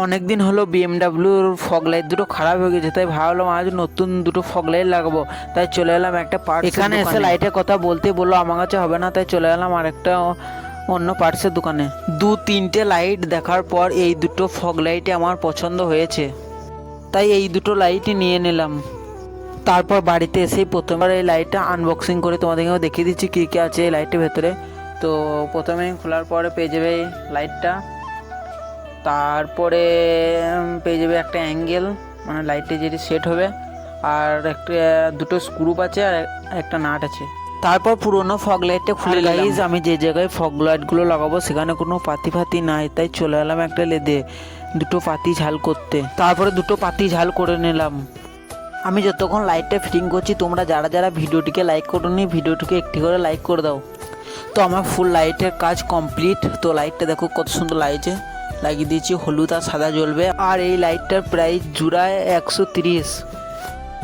অনেক দিন হলো বিএমডাব্লিউর ফগ লাইট দুটো খারাপ হয়ে গেছে, তাই ভাবলাম আজ নতুন দুটো ফগ লাইট লাগাবো। তাই চলে এলাম একটা পার্টস এখানে এসে লাইটের কথা বলতে বললো আমার কাছে হবে না, তাই চলে এলাম আর একটা অন্য পার্টসের দোকানে। 2-3টে লাইট দেখার পর এই দুটো ফগ লাইটই আমার পছন্দ হয়েছে, তাই এই দুটো লাইটই নিয়ে নিলাম। তারপর বাড়িতে এসেই প্রথমবার এই লাইটটা আনবক্সিং করে তোমাদেরকে দেখিয়ে দিচ্ছি কী কী আছে এই লাইটের ভেতরে। তো প্রথমে খোলার পরে পেয়ে যাবে এই লাইটটা, তারপরে পেয়ে যাবে একটা অ্যাঙ্গেল, মানে লাইটে যেটি সেট হবে, আর একটা দুটো স্ক্রুপ আছে আর একটা নাট আছে। তারপর পুরোনো ফগ লাইটটা খুলে গাইজ আমি যে জায়গায় ফগ লাইটগুলো লাগাবো সেখানে কোনো পাতি ফাতি নাই, তাই চলে এলাম একটা লেদে দুটো পাতি ঝাল করতে। তারপরে দুটো পাতি ঝাল করে নিলাম। আমি যতক্ষণ লাইটটা ফিটিং করছি তোমরা যারা যারা ভিডিওটিকে লাইক করোনি ভিডিওটিকে একটি করে লাইক করে দাও। তো আমার ফুল লাইটের কাজ কমপ্লিট। তো লাইটটা দেখো কত সুন্দর লাগছে, লাগিয়ে দিয়েছি, হলুদ আর সাদা জ্বলবে। আর এই লাইটটার প্রাইস জোড়ায় 130।